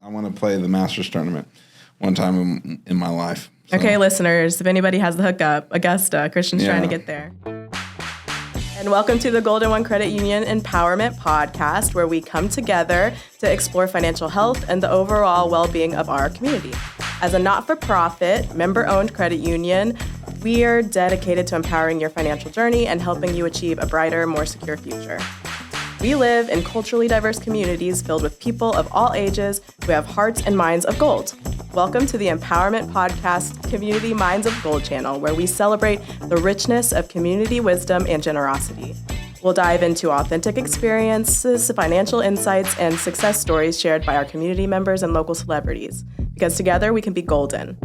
I want to play the Masters tournament one time in my life. So. Okay, listeners, if anybody has the hookup, Augusta, Christian's trying to get there. And welcome to the Golden One Credit Union Empowerment Podcast, where we come together to explore financial health and the overall well-being of our community. As a not-for-profit, member-owned credit union, we are dedicated to empowering your financial journey and helping you achieve a brighter, more secure future. We live in culturally diverse communities filled with people of all ages who have hearts and minds of gold. Welcome to the Empowerment Podcast Community Minds of Gold channel, where we celebrate the richness of community wisdom and generosity. We'll dive into authentic experiences, financial insights, and success stories shared by our community members and local celebrities, because together we can be golden.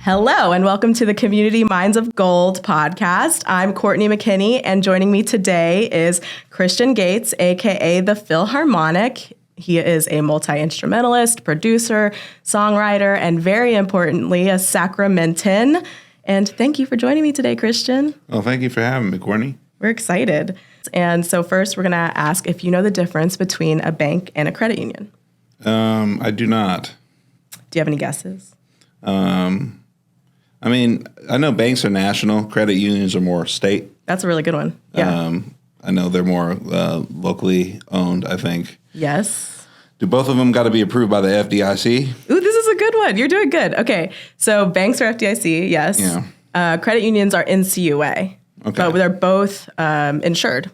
Hello, and welcome to the Community Minds of Gold podcast. I'm Courtney McKinney, and joining me today is Christian Gates, aka the Philharmonic. He is a multi-instrumentalist, producer, songwriter, and very importantly, a Sacramentan. And thank you for joining me today, Christian. Well, thank you for having me, Courtney. We're excited. And so first, we're going to ask if you know the difference between a bank and a credit union. I do not. Do you have any guesses? I mean, I know banks are national. Credit unions are more state. That's a really good one. Yeah. I know they're more locally owned, I think. Yes. Do both of them got to be approved by the FDIC? Ooh, this is a good one. You're doing good. Okay. So banks are FDIC, yes. Yeah. Credit unions are NCUA. Okay. But they're both insured.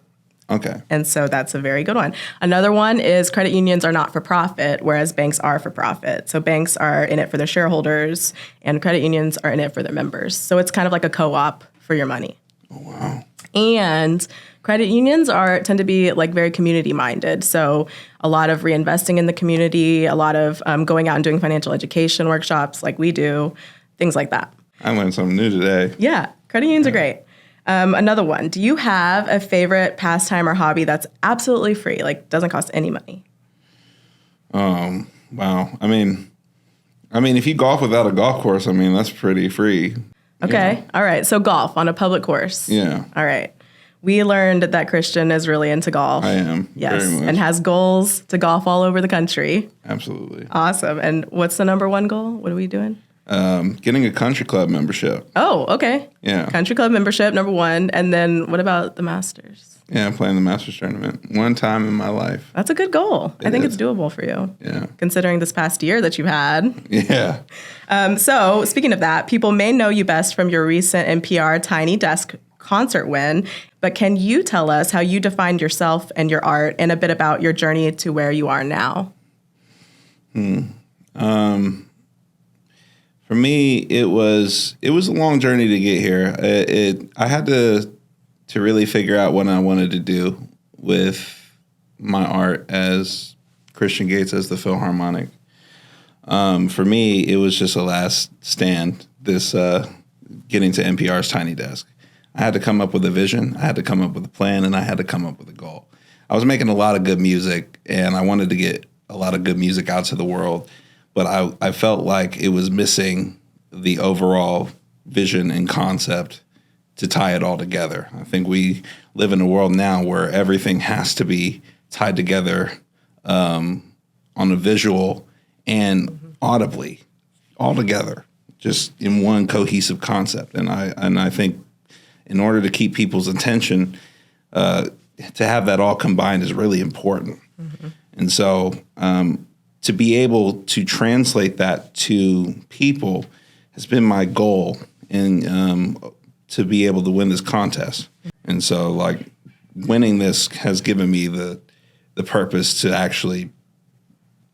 Okay. And so that's a very good one. Another one is credit unions are not for profit, whereas banks are for profit. So banks are in it for their shareholders, and credit unions are in it for their members. So it's kind of like a co-op for your money. Oh, wow. And credit unions tend to be like very community minded. So a lot of reinvesting in the community, a lot of going out and doing financial education workshops like we do, things like that. I learned something new today. Yeah. Credit unions are great. Another one. Do you have a favorite pastime or hobby that's absolutely free, like doesn't cost any money? Wow. I mean, if you golf without a golf course, I mean, that's pretty free. Okay. Yeah. All right. So golf on a public course. Yeah. All right. We learned that Christian is really into golf. I am. Yes. Very much. And has goals to golf all over the country. Absolutely. Awesome. And what's the number one goal? What are we doing? Getting a country club membership. Oh, okay. Yeah. Country club membership, number one. And then what about the Masters? Yeah, playing the Masters tournament one time in my life. That's a good goal. I think it's doable for you. Yeah. Considering this past year that you've had. Yeah. So speaking of that, people may know you best from your recent NPR Tiny Desk concert win, but can you tell us how you defined yourself and your art and a bit about your journey to where you are now? For me, it was a long journey to get here. I had to really figure out what I wanted to do with my art as Christian Gates, as the Philharmonic. For me, it was just a last stand, this getting to NPR's Tiny Desk. I had to come up with a vision, I had to come up with a plan, and I had to come up with a goal. I was making a lot of good music, and I wanted to get a lot of good music out to the world. But I felt like it was missing the overall vision and concept to tie it all together. I think we live in a world now where everything has to be tied together on a visual and audibly, all together, just in one cohesive concept. And I think in order to keep people's attention, to have that all combined is really important. Mm-hmm. And so to be able to translate that to people has been my goal, and to be able to win this contest. And so, like, winning this has given me the purpose to actually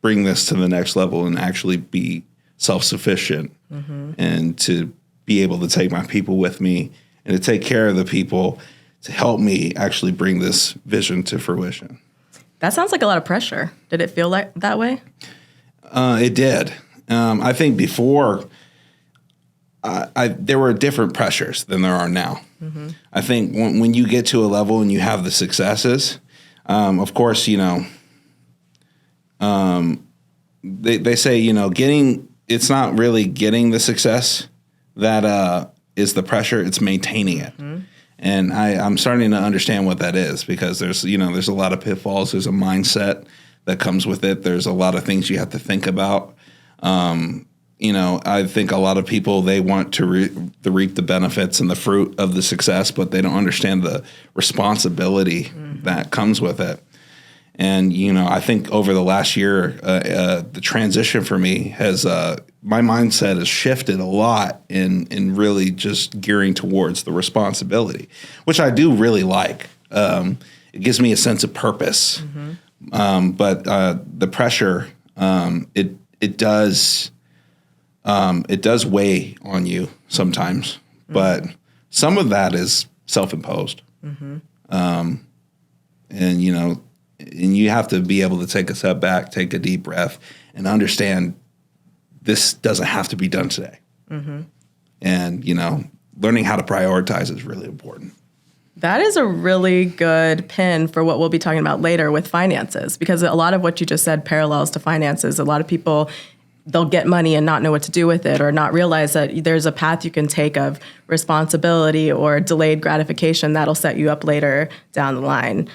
bring this to the next level and actually be self-sufficient, and to be able to take my people with me and to take care of the people to help me actually bring this vision to fruition. That sounds like a lot of pressure. Did it feel like that way? It did. I think before, there were different pressures than there are now. Mm-hmm. I think when you get to a level and you have the successes, of course, they say, it's not really getting the success that is the pressure, it's maintaining it. Mm-hmm. And I'm starting to understand what that is, because there's a lot of pitfalls. There's a mindset that comes with it. There's a lot of things you have to think about. I think a lot of people, they want to reap the benefits and the fruit of the success, but they don't understand the responsibility that comes with it. And, I think over the last year, the transition for me has, my mindset has shifted a lot in really just gearing towards the responsibility, which I do really like. It gives me a sense of purpose. But the pressure, it does weigh on you sometimes, but some of that is self-imposed. And you have to be able to take a step back, take a deep breath, and understand this doesn't have to be done today. And, learning how to prioritize is really important. That is a really good pin for what we'll be talking about later with finances, because a lot of what you just said parallels to finances. A lot of people, they'll get money and not know what to do with it, or not realize that there's a path you can take of responsibility or delayed gratification that'll set you up later down the line.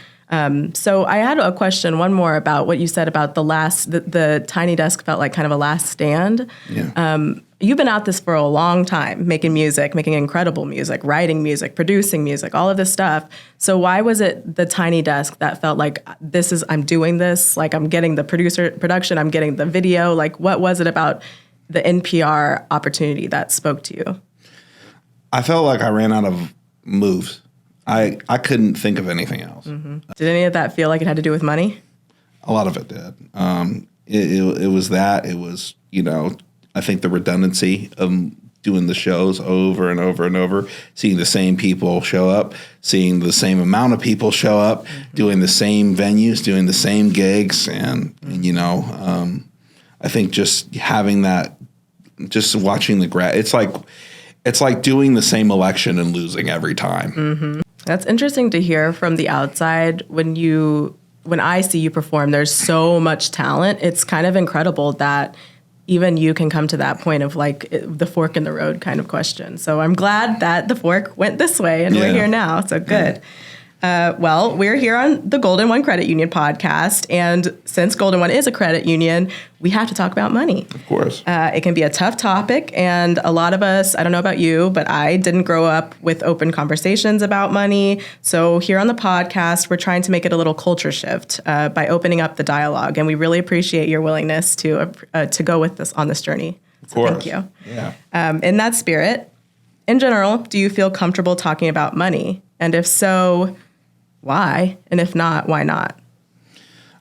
So I had a question, one more, about what you said about the tiny desk felt like kind of a last stand. Yeah. You've been at this for a long time, making music, making incredible music, writing music, producing music, all of this stuff. So why was it the tiny desk that felt like I'm doing this, like I'm getting the production, I'm getting the video? Like, what was it about the NPR opportunity that spoke to you? I felt like I ran out of moves. I couldn't think of anything else. Did any of that feel like it had to do with money? A lot of it did. It was that. It was, I think the redundancy of doing the shows over and over and over, seeing the same people show up, seeing the same amount of people show up, doing the same venues, doing the same gigs. And I think just having that, just watching it's like doing the same election and losing every time. That's interesting to hear from the outside. When I see you perform, there's so much talent. It's kind of incredible that even you can come to that point of like the fork in the road kind of question. So I'm glad that the fork went this way and we're here now. So good. Well, we're here on the Golden One Credit Union podcast. And since Golden One is a credit union, we have to talk about money. Of course. It can be a tough topic. And a lot of us, I don't know about you, but I didn't grow up with open conversations about money. So here on the podcast, we're trying to make it a little culture shift by opening up the dialogue. And we really appreciate your willingness to go with us on this journey. Of course. Thank you. Yeah. In that spirit, in general, do you feel comfortable talking about money? And if so, why? And if not, why not?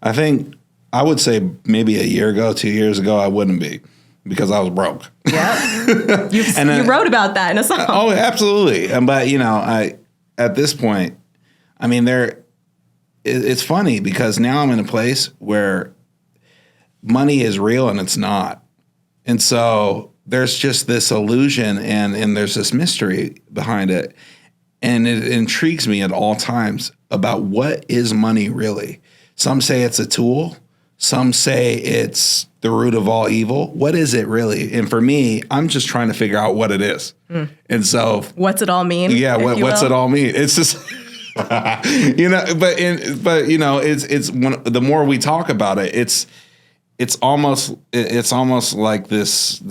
I think I would say maybe a year ago, 2 years ago, I wouldn't be, because I was broke. Yeah. You wrote about that in a song. Oh, absolutely. But, at this point, I mean, it's funny because now I'm in a place where money is real and it's not. And so there's just this illusion and there's this mystery behind it. And it intrigues me at all times about what is money really. Some say it's a tool. Some say it's the root of all evil. What is it really? And for me, I'm just trying to figure out what it is. And so, what's it all mean? Yeah, what's it all mean? It's just, it's the more we talk about it, it's almost like this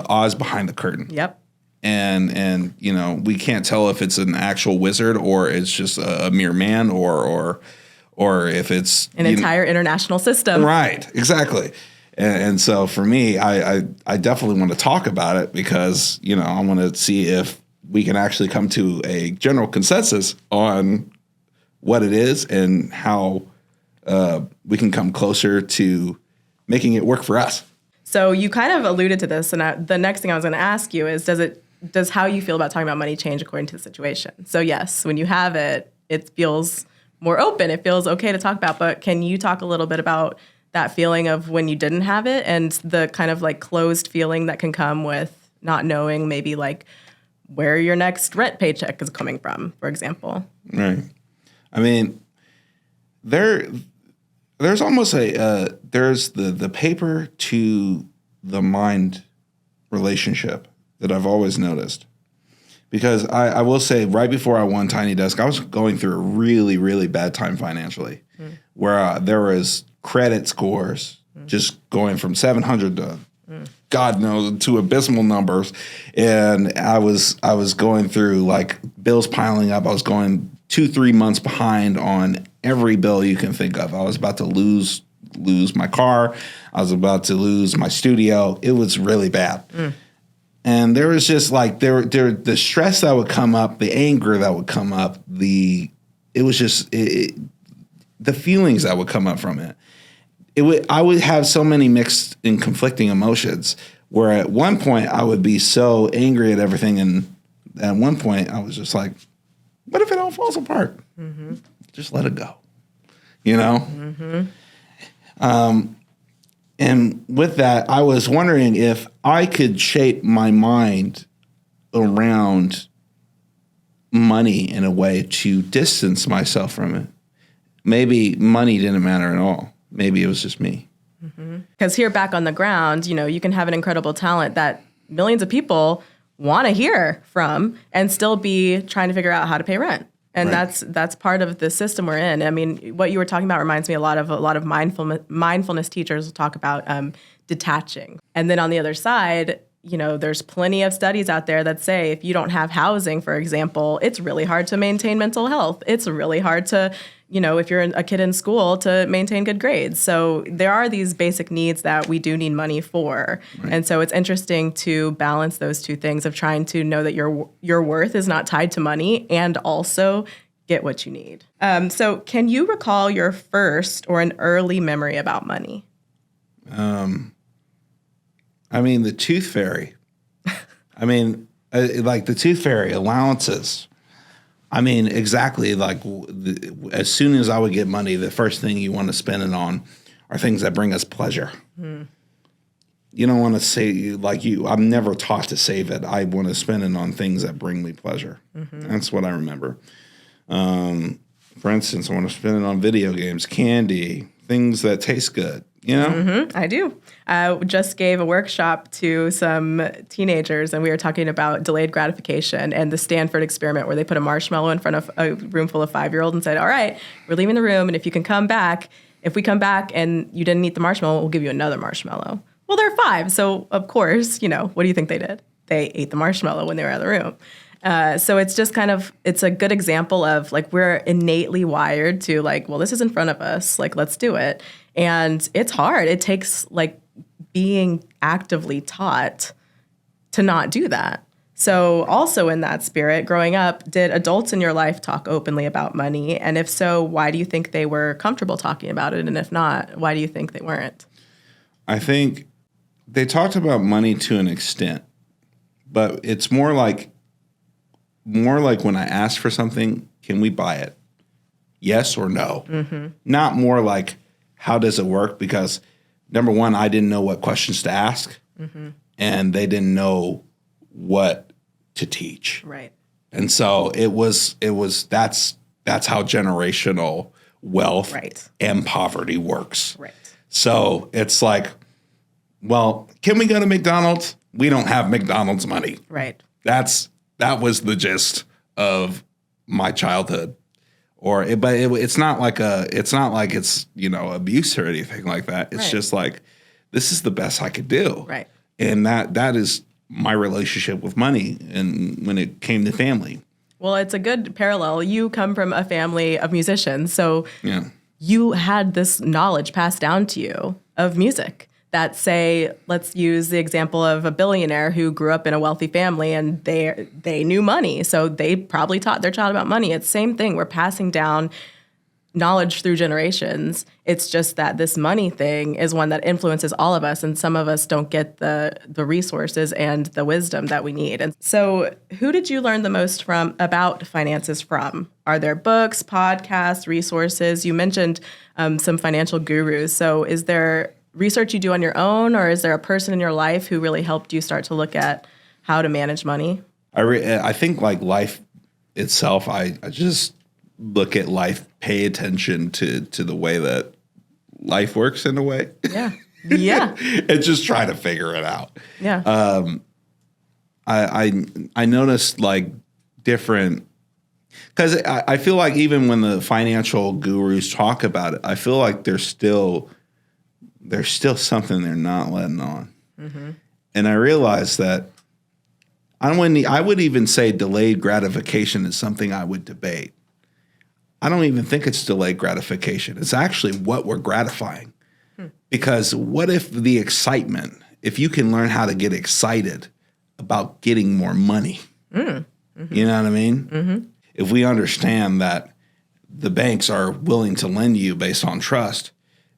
Oz behind the curtain. Yep. And we can't tell if it's an actual wizard or it's just a mere man or if it's an entire international system. Right, exactly. And so for me, I definitely want to talk about it because, I want to see if we can actually come to a general consensus on what it is and how we can come closer to making it work for us. So you kind of alluded to this, and the next thing I was going to ask you is, does how you feel about talking about money change according to the situation? So yes, when you have it, it feels more open. It feels okay to talk about. But can you talk a little bit about that feeling of when you didn't have it and the kind of like closed feeling that can come with not knowing maybe like where your next rent paycheck is coming from, for example? Right. I mean, there's almost there's the paper to the mind relationship that I've always noticed. Because I will say, right before I won Tiny Desk, I was going through a really, really bad time financially, where there was credit scores just going from 700 to God knows to abysmal numbers, and I was going through like bills piling up. I was going 2-3 months behind on every bill you can think of. I was about to lose my car. I was about to lose my studio. It was really bad. And there was just like the stress that would come up, the anger that would come up, the feelings that would come up from it. I would have so many mixed and conflicting emotions, where at one point I would be so angry at everything, and at one point I was just like, what if it all falls apart? Just let it go, you know? And with that, I was wondering if I could shape my mind around money in a way to distance myself from it. Maybe money didn't matter at all. Maybe it was just me. Because here back on the ground, you know, you can have an incredible talent that millions of people want to hear from and still be trying to figure out how to pay rent. And that's part of the system we're in. I mean, what you were talking about reminds me a lot of mindfulness teachers talk about detaching. And then on the other side, you know, there's plenty of studies out there that say if you don't have housing, for example, it's really hard to maintain mental health. It's really hard to, you know, if you're a kid in school, to maintain good grades. So there are these basic needs that we do need money for. And so it's interesting to balance those two things of trying to know that your worth is not tied to money and also get what you need. So can you recall your first or an early memory about money? I mean, the tooth fairy. I mean, like the tooth fairy allowances. I mean, exactly. Like as soon as I would get money, the first thing you want to spend it on are things that bring us pleasure. You don't want to say I'm never taught to save it. I want to spend it on things that bring me pleasure. That's what I remember. For instance, I want to spend it on video games, candy, things that taste good. You know? I do. I just gave a workshop to some teenagers, and we were talking about delayed gratification and the Stanford experiment, where they put a marshmallow in front of a room full of 5-year-olds and said, all right, we're leaving the room, and if you can come back, if we come back and you didn't eat the marshmallow, we'll give you another marshmallow. Well, they're 5, so of course, you know, what do you think they did? They ate the marshmallow when they were out of the room. So it's just it's a good example of like we're innately wired to like, well, this is in front of us, like let's do it. And it's hard. It takes like being actively taught to not do that. So also in that spirit, growing up, did adults in your life talk openly about money? And if so, why do you think they were comfortable talking about it? And if not, why do you think they weren't? I think they talked about money to an extent, but it's more like when I ask for something, can we buy it? Yes or no? Not more like, how does it work? Because number one, I didn't know what questions to ask, and they didn't know what to teach. Right. And so that's how generational wealth and poverty works. Right. So it's like, well, can we go to McDonald's? We don't have McDonald's money. Right. That was the gist of my childhood. It's not like it's, you know, abuse or anything like that. It's just like, this is the best I could do. Right. And that is my relationship with money and when it came to family. Well, it's a good parallel. You come from a family of musicians, so you had this knowledge passed down to you of music that say, let's use the example of a billionaire who grew up in a wealthy family and they knew money. So they probably taught their child about money. It's the same thing. We're passing down knowledge through generations. It's just that this money thing is one that influences all of us, and some of us don't get the resources and the wisdom that we need. And so who did you learn the most about finances from? Are there books, podcasts, resources? You mentioned some financial gurus. So is there research you do on your own, or is there a person in your life who really helped you start to look at how to manage money? I think like life itself, I just look at life, pay attention to the way that life works in a way. Yeah. Yeah. And just try to figure it out. Yeah. I noticed like different, because I feel like even when the financial gurus talk about it, I feel like there's still something they're not letting on. Mm-hmm. And I realized that I would even say delayed gratification is something I would debate. I don't even think it's delayed gratification. It's actually what we're gratifying. Because what if the excitement, if you can learn how to get excited about getting more money, mm-hmm. you know what I mean? Mm-hmm. If we understand that the banks are willing to lend you based on trust,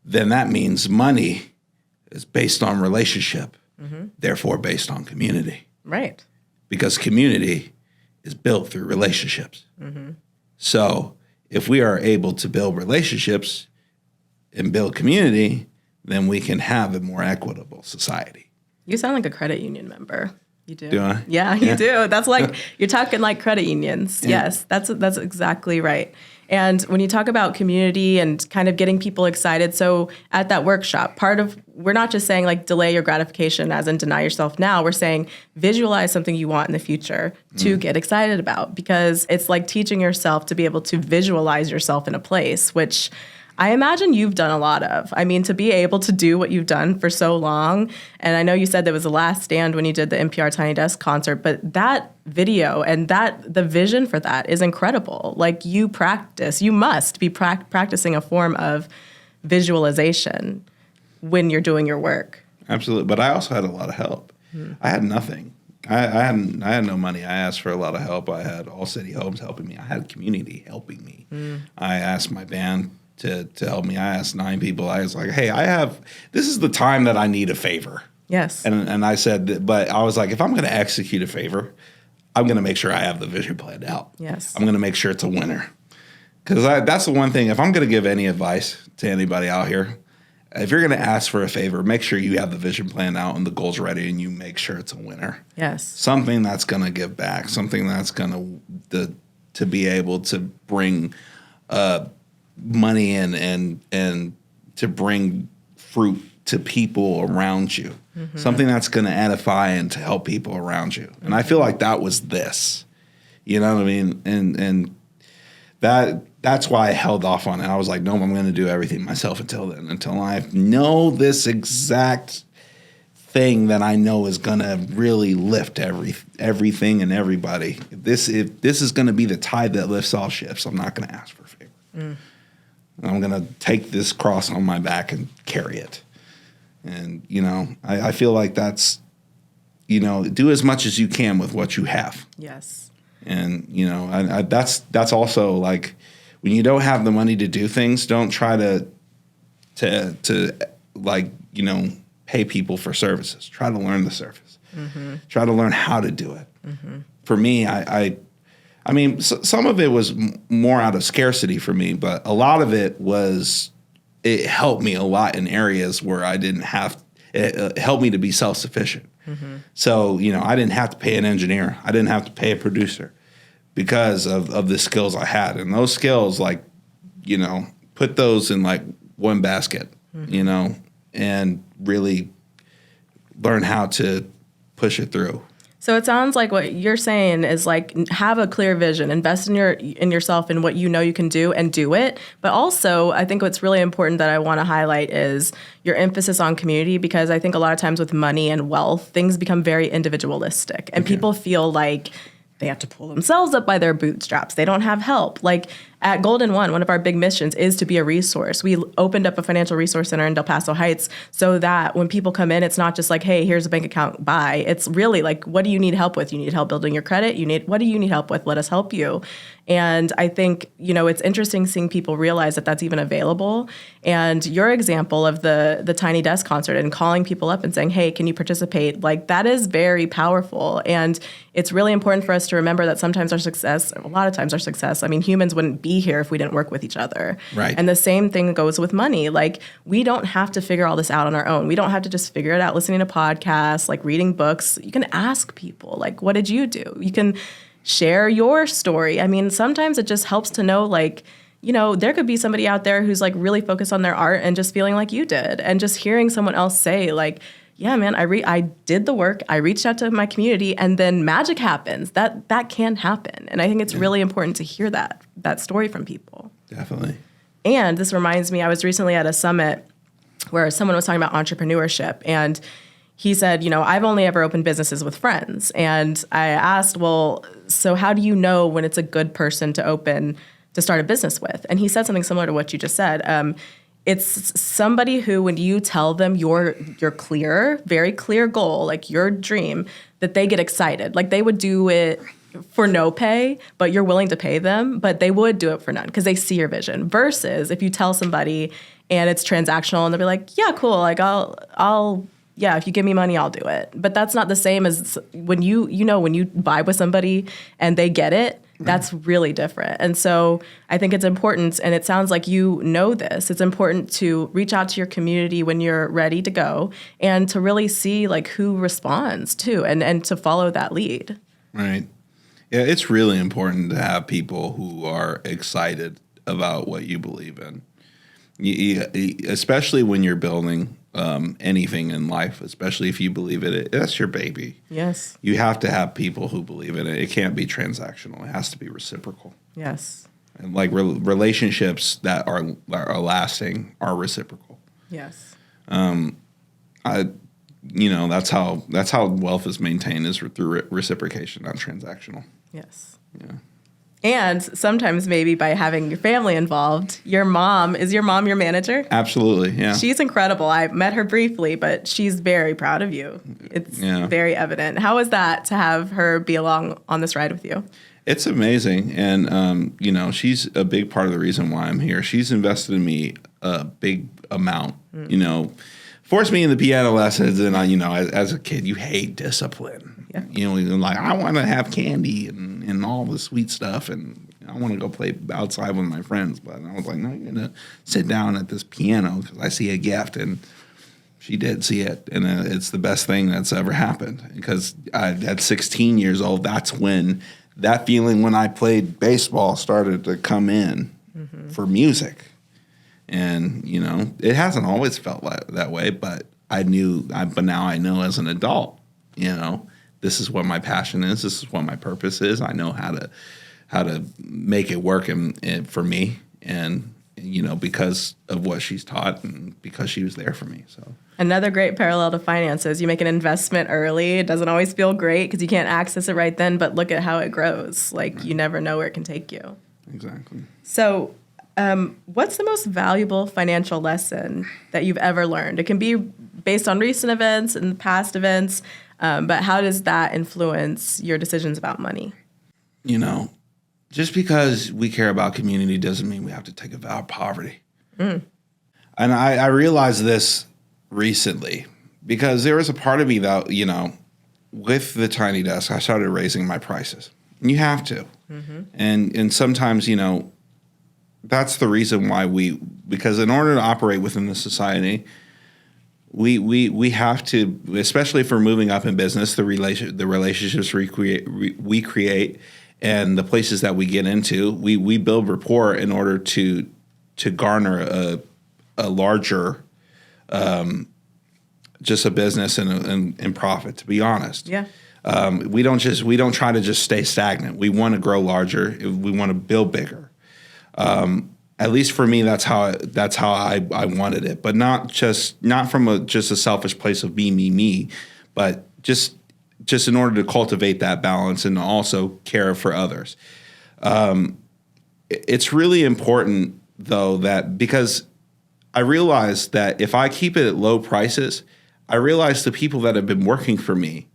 then that means money is based on relationship, mm-hmm. therefore based on community. Right. Because community is built through relationships. Mm-hmm. So if we are able to build relationships and build community, then we can have a more equitable society. You sound like a credit union member. You do. Do I? Yeah, you do. That's like, you're talking like credit unions. Yeah. Yes, that's exactly right. And when you talk about community and kind of getting people excited, so at that workshop, we're not just saying like delay your gratification as in deny yourself now. We're saying visualize something you want in the future to get excited about, because it's like teaching yourself to be able to visualize yourself in a place, which I imagine you've done a lot of. I mean, to be able to do what you've done for so long, and I know you said there was the last stand when you did the NPR Tiny Desk concert, but that video and the vision for that is incredible. Like you must be practicing a form of visualization when you're doing your work. Absolutely, but I also had a lot of help. I had nothing. I had no money. I asked for a lot of help. I had All City Homes helping me. I had community helping me. I asked my band to help me. I asked 9 people. I was like, hey, this is the time that I need a favor. Yes. And I said, but I was like, if I'm going to execute a favor, I'm going to make sure I have the vision planned out. Yes. I'm going to make sure it's a winner. Because that's the one thing, if I'm going to give any advice to anybody out here, if you're going to ask for a favor, make sure you have the vision planned out and the goals ready and you make sure it's a winner. Yes. Something that's going to give back, something that's going to be able to bring money in and to bring fruit to people around you. Mm-hmm. Something that's going to edify and to help people around you. And I feel like that was this. You know what I mean? And that's why I held off on it. I was like, no, I'm going to do everything myself until then, until I know this exact thing that I know is going to really lift everything and everybody. If this is going to be the tide that lifts all ships, I'm not going to ask for a favor. I'm going to take this cross on my back and carry it. And, I feel like that's, do as much as you can with what you have. Yes. And, that's also like when you don't have the money to do things, don't try to pay people for services. Try to learn the service. Mm-hmm. Try to learn how to do it. Mm-hmm. For me, I mean, some of it was more out of scarcity for me, but a lot of it helped me a lot in areas where I didn't have, it helped me to be self-sufficient. Mm-hmm. So, I didn't have to pay an engineer. I didn't have to pay a producer because of the skills I had. And those skills, put those in one basket, mm-hmm. And really learn how to push it through. So it sounds like what you're saying is have a clear vision, invest in yourself and what you can do and do it. But also, I think what's really important that I want to highlight is your emphasis on community, because I think a lot of times with money and wealth, things become very individualistic and people feel like they have to pull themselves up by their bootstraps. They don't have help. Like at Golden one of our big missions is to be a resource. We opened up a financial resource center in Del Paso Heights so that when people come in, it's not just like, hey, here's a bank account, bye. It's really like, what do you need help with? You need help building your credit? What do you need help with? Let us help you. And I think, it's interesting seeing people realize that that's even available. And your example of the Tiny Desk concert and calling people up and saying, hey, can you participate? That is very powerful. And it's really important for us to remember that sometimes a lot of times our success, humans wouldn't be here if we didn't work with each other. Right. And the same thing goes with money. We don't have to figure all this out on our own. We don't have to just figure it out listening to podcasts, reading books. You can ask people, what did you do? You can share your story. Sometimes it just helps to know, there could be somebody out there who's really focused on their art and just feeling like you did. And just hearing someone else say, yeah, man, I did the work. I reached out to my community, and then magic happens. That can happen. And I think it's really important to hear that story from people. Definitely. And this reminds me, I was recently at a summit where someone was talking about entrepreneurship, and he said, I've only ever opened businesses with friends. And I asked, well, so how do you know when it's a good person to start a business with? And he said something similar to what you just said. It's somebody who, when you tell them your clear, very clear goal, like your dream, that they get excited. Like they would do it for no pay, but you're willing to pay them, but they would do it for none because they see your vision. Versus if you tell somebody and it's transactional and they'll be like, yeah, cool, like I'll yeah, if you give me money, I'll do it. But that's not the same as when you vibe with somebody and they get it. That's really different. And so I think it's important, and it sounds like you know this, it's important to reach out to your community when you're ready to go and to really see like who responds too, and to follow that lead. Right. Yeah, it's really important to have people who are excited about what you believe in, especially when you're building anything in life, especially if you believe in it. That's your baby. Yes. You have to have people who believe in it. It can't be transactional. It has to be reciprocal. Yes. And like relationships that are lasting are reciprocal. Yes. That's how wealth is maintained, is through reciprocation, not transactional. Yes. Yeah. And sometimes maybe by having your family involved. Is your mom your manager? Absolutely, yeah. She's incredible. I met her briefly, but she's very proud of you. It's very evident. How is that to have her be along on this ride with you? It's amazing. And, she's a big part of the reason why I'm here. She's invested in me a big amount, forced me in the piano lessons. And, as a kid, you hate discipline. Yeah. Like, I want to have candy and all the sweet stuff, and I want to go play outside with my friends. But I was like, no, you're going to sit down at this piano because I see a gift. And she did see it, and it's the best thing that's ever happened. Because at 16 years old, that's when that feeling when I played baseball started to come in for music. And, it hasn't always felt that way, but but now I know as an adult, this is what my passion is. This is what my purpose is. I know how to make it work for me, and because of what she's taught and because she was there for me. So another great parallel to finances: you make an investment early. It doesn't always feel great because you can't access it right then, but look at how it grows. Like you never know where it can take you. Exactly. So, what's the most valuable financial lesson that you've ever learned? It can be based on recent events and past events. But how does that influence your decisions about money? Just because we care about community doesn't mean we have to take a vow of poverty. And I realized this recently because there was a part of me that, with the Tiny Desk, I started raising my prices. And you have to. And sometimes, that's the reason why because in order to operate within the society, we have to, especially if we're moving up in business, the relationships we create and the places that we get into, we build rapport in order to garner a larger, just a business and profit. To be honest, yeah. We don't try to just stay stagnant. We want to grow larger. We want to build bigger. At least for me, that's how I wanted it, but not from a selfish place of me, but just in order to cultivate that balance and also care for others. It's really important though that because I realize that if I keep it at low prices, I realize the people that have been working for me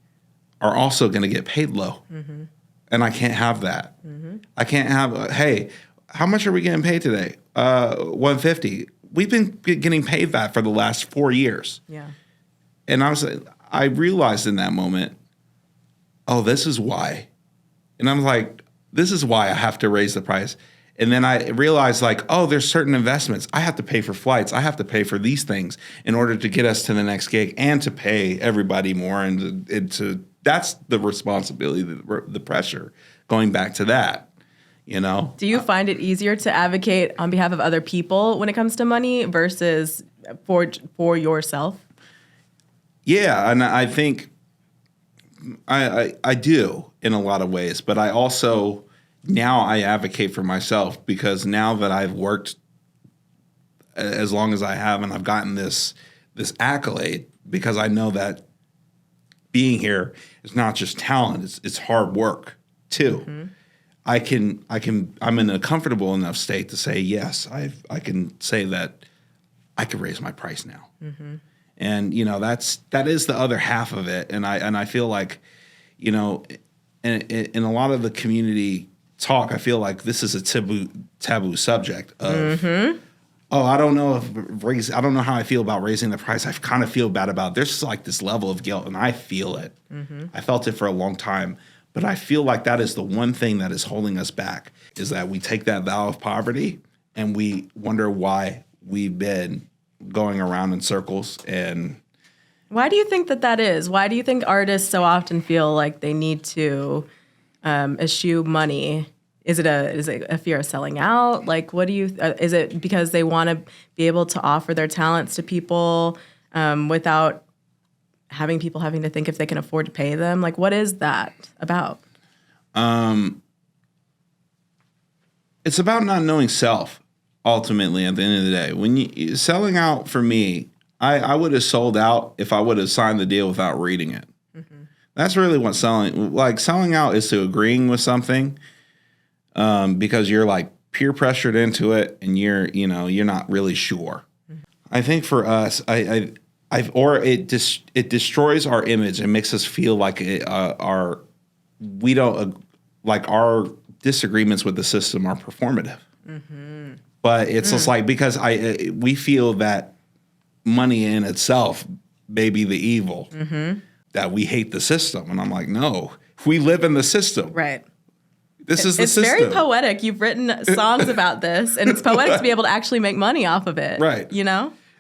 are also going to get paid low, and I can't have that. I can't have hey. How much are we getting paid today? $150. We've been getting paid that for the last 4 years. Yeah. And I realized in that moment, oh, this is why. And I'm like, this is why I have to raise the price. And then I realized there's certain investments. I have to pay for flights. I have to pay for these things in order to get us to the next gig and to pay everybody more. And that's the responsibility, the pressure, going back to that. Do you find it easier to advocate on behalf of other people when it comes to money versus for yourself? Yeah, and I think I do in a lot of ways, but I also now I advocate for myself because now that I've worked as long as I have and I've gotten this accolade because I know that being here is not just talent, it's hard work too. Mm-hmm. I'm in a comfortable enough state to say, yes, I can say that I can raise my price now. Mm-hmm. And, that is the other half of it. And I feel like, in a lot of the community talk, I feel like this is a taboo subject of, mm-hmm. Oh, I don't know how I feel about raising the price. I kind of feel bad about it. There's like this level of guilt, and I feel it. Mm-hmm. I felt it for a long time. But I feel like that is the one thing that is holding us back, is that we take that vow of poverty and we wonder why we've been going around in circles. And why do you think that is? Why do you think artists so often feel like they need to eschew money? Is it a fear of selling out? Like, what do you? Is it because they want to be able to offer their talents to people without having people having to think if they can afford to pay them? Like, what is that about? It's about not knowing self. Ultimately, at the end of the day, when you selling out for me, I would have sold out if I would have signed the deal without reading it. Mm-hmm. That's really what selling out is, to agreeing with something because you're like peer pressured into it and you're not really sure. Mm-hmm. I think for us, it destroys our image and makes us feel like our disagreements with the system are performative. Mm-hmm. But it's just like, because we feel that money in itself may be the evil, mm-hmm. that we hate the system. And I'm like, no, we live in the system. Right. This is the system. It's very poetic. You've written songs about this, and it's poetic to be able to actually make money off of it. Right.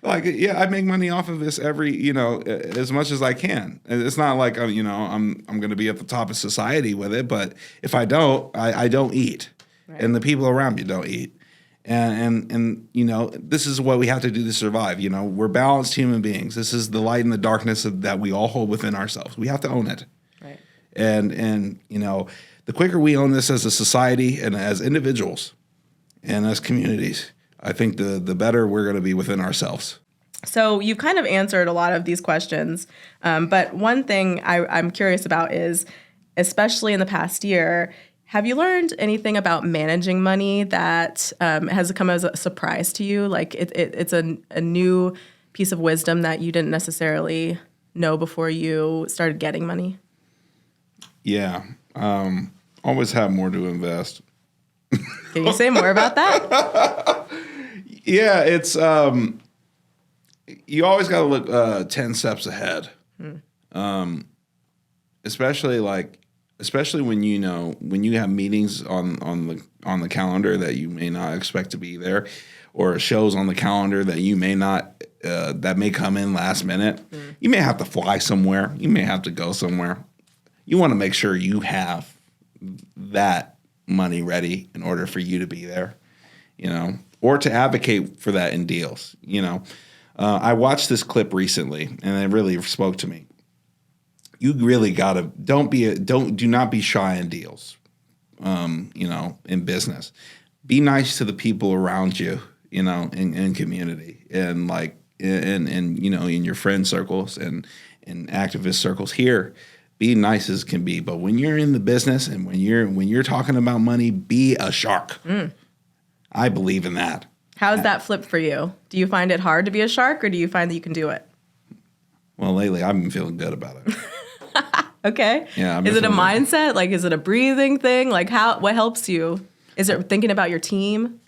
Like, yeah, I make money off of this as much as I can. It's not like, I'm going to be at the top of society with it, but if I don't, I don't eat. Right. And the people around me don't eat. And this is what we have to do to survive. We're balanced human beings. This is the light and the darkness that we all hold within ourselves. We have to own it. Right. And the quicker we own this as a society and as individuals and as communities, I think the better we're going to be within ourselves. So you've kind of answered a lot of these questions. But one thing I'm curious about is, especially in the past year, have you learned anything about managing money that has come as a surprise to you? Like it's a new piece of wisdom that you didn't necessarily know before you started getting money? Yeah. Always have more to invest. Can you say more about that? Yeah, it's you always got to look 10 steps ahead. Especially when when you have meetings on the calendar that you may not expect to be there, or shows on the calendar that you may not that may come in last minute. You may have to fly somewhere. You may have to go somewhere. You want to make sure you have that money ready in order for you to be there, or to advocate for that in deals. I watched this clip recently and it really spoke to me. You really gotta do not be shy in deals, in business. Be nice to the people around you, in community and in your friend circles and in activist circles here. Be nice as can be, but when you're in the business and when you're talking about money, be a shark. I believe in that. How is that flipped for you? Do you find it hard to be a shark, or do you find that you can do it? Well, lately I've been feeling good about it. Okay. Yeah. Is it a mindset? Like, is it a breathing thing? Like, what helps you? Is it thinking about your team?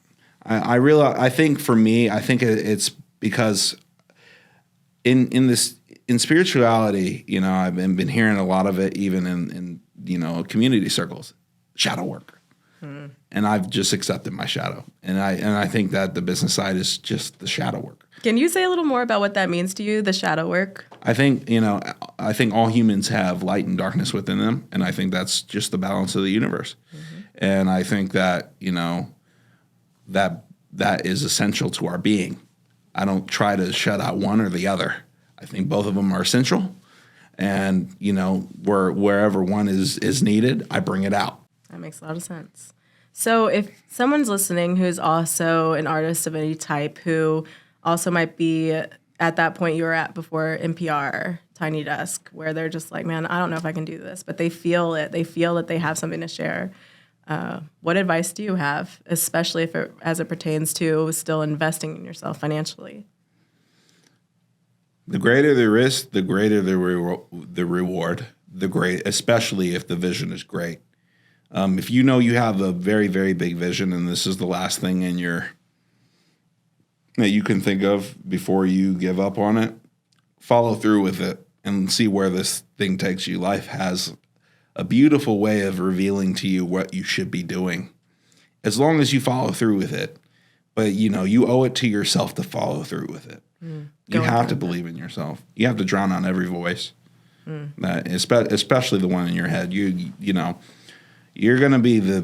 I think for me, it's because in spirituality, I've been hearing a lot of it, even in community circles, shadow work. And I've just accepted my shadow. And I think that the business side is just the shadow work. Can you say a little more about what that means to you, the shadow work? I think all humans have light and darkness within them, and I think that's just the balance of the universe. Mm-hmm. And I think that, that is essential to our being. I don't try to shut out one or the other. I think both of them are essential. And, wherever one is needed, I bring it out. That makes a lot of sense. So if someone's listening who's also an artist of any type, who also might be at that point you were at before NPR, Tiny Desk, where they're just like, man, I don't know if I can do this, but they feel it. They feel that they have something to share. What advice do you have, especially as it pertains to still investing in yourself financially? The greater the risk, the greater the reward. Especially if the vision is great. If you know you have a very, very big vision, and this is the last thing that you can think of before you give up on it, follow through with it and see where this thing takes you. Life has a beautiful way of revealing to you what you should be doing, as long as you follow through with it. But, you owe it to yourself to follow through with it. You have to believe in yourself. You have to drown out every voice, especially the one in your head. You're going to be the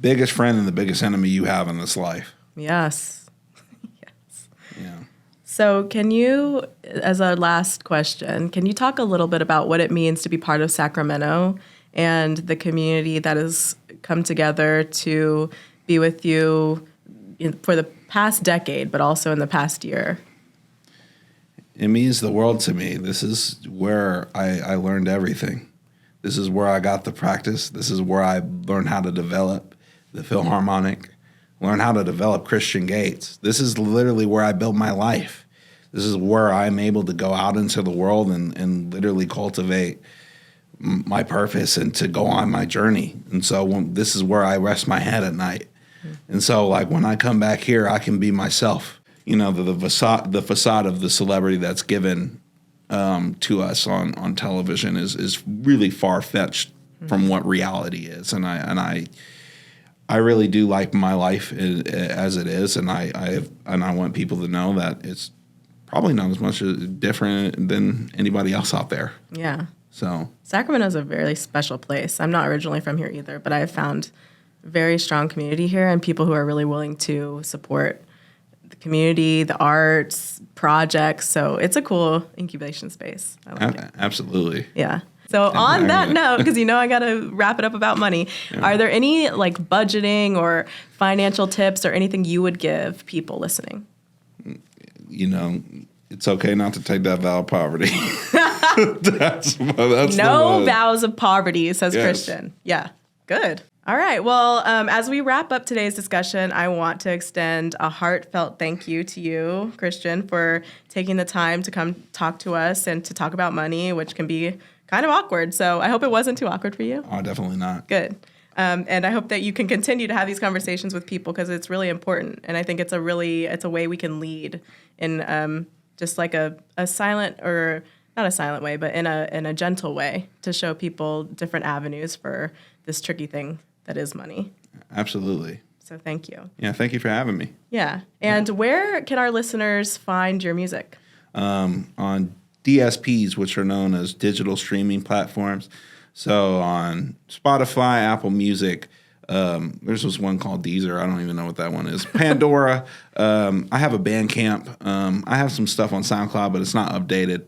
biggest friend and the biggest enemy you have in this life. Yes. Yes. Yeah. So can you, as a last question, can you talk a little bit about what it means to be part of Sacramento and the community that has come together to be with you for the past decade, but also in the past year? It means the world to me. This is where I learned everything. This is where I got the practice. This is where I learned how to develop the Philharmonic, learn how to develop Christian Gates. This is literally where I built my life. This is where I'm able to go out into the world and literally cultivate my purpose and to go on my journey. And so this is where I rest my head at night. And so when I come back here, I can be myself. The facade of the celebrity that's given to us on television is really far-fetched from what reality is. And I really do like my life as it is, and I want people to know that it's probably not as much different than anybody else out there. Yeah. So Sacramento is a very special place. I'm not originally from here either, but I have found very strong community here and people who are really willing to support the community, the arts, projects. So it's a cool incubation space. I like it. Absolutely. Yeah. So on that note, because I got to wrap it up about money, are there any budgeting or financial tips or anything you would give people listening? It's okay not to take that vow of poverty. that's no vows of poverty, says Christian. Yeah, good. All right. Well, as we wrap up today's discussion, I want to extend a heartfelt thank you to you, Christian, for taking the time to come talk to us and to talk about money, which can be kind of awkward. So I hope it wasn't too awkward for you. Oh, definitely not. Good. And I hope that you can continue to have these conversations with people because it's really important. And I think it's a way we can lead in just like a silent, or not a silent way, but in a gentle way to show people different avenues for this tricky thing that is money. Absolutely. So thank you. Yeah, thank you for having me. Yeah. And where can our listeners find your music? On DSPs, which are known as digital streaming platforms. So on Spotify, Apple Music, there's this one called Deezer. I don't even know what that one is. Pandora. I have a Bandcamp. I have some stuff on SoundCloud, but it's not updated.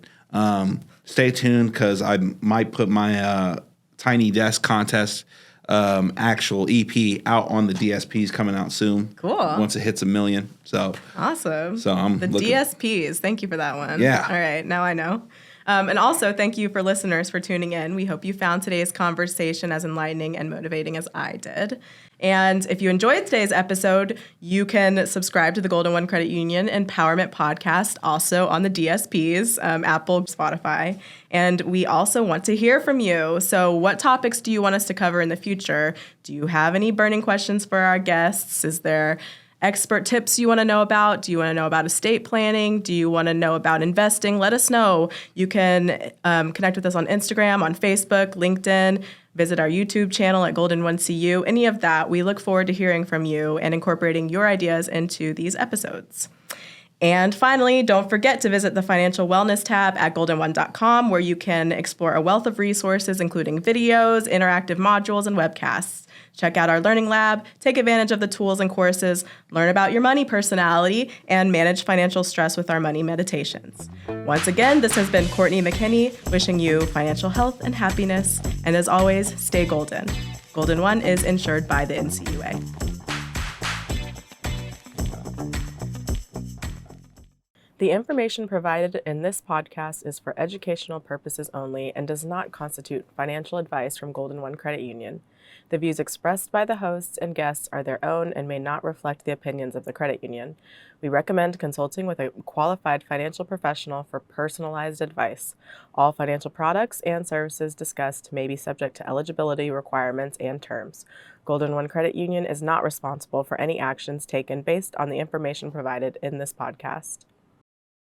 Stay tuned because I might put my Tiny Desk contest actual EP out on the DSPs coming out soon. Cool. Once it hits 1 million. So awesome. So I'm the DSPs. Thank you for that one. Yeah. All right. Now I know. And also, thank you for listeners for tuning in. We hope you found today's conversation as enlightening and motivating as I did. And if you enjoyed today's episode, you can subscribe to the Golden One Credit Union Empowerment Podcast, also on the DSPs, Apple, Spotify. And we also want to hear from you. So what topics do you want us to cover in the future? Do you have any burning questions for our guests? Is there expert tips you want to know about? Do you want to know about estate planning? Do you want to know about investing? Let us know. You can connect with us on Instagram, on Facebook, LinkedIn, visit our YouTube channel at Golden One CU, any of that. We look forward to hearing from you and incorporating your ideas into these episodes. And finally, don't forget to visit the Financial Wellness tab at goldenone.com, where you can explore a wealth of resources, including videos, interactive modules, and webcasts. Check out our Learning Lab, take advantage of the tools and courses, learn about your money personality, and manage financial stress with our money meditations. Once again, this has been Courtney McKinney, wishing you financial health and happiness. And as always, stay golden. Golden One is insured by the NCUA. The information provided in this podcast is for educational purposes only and does not constitute financial advice from Golden One Credit Union. The views expressed by the hosts and guests are their own and may not reflect the opinions of the credit union. We recommend consulting with a qualified financial professional for personalized advice. All financial products and services discussed may be subject to eligibility requirements and terms. Golden One Credit Union is not responsible for any actions taken based on the information provided in this podcast.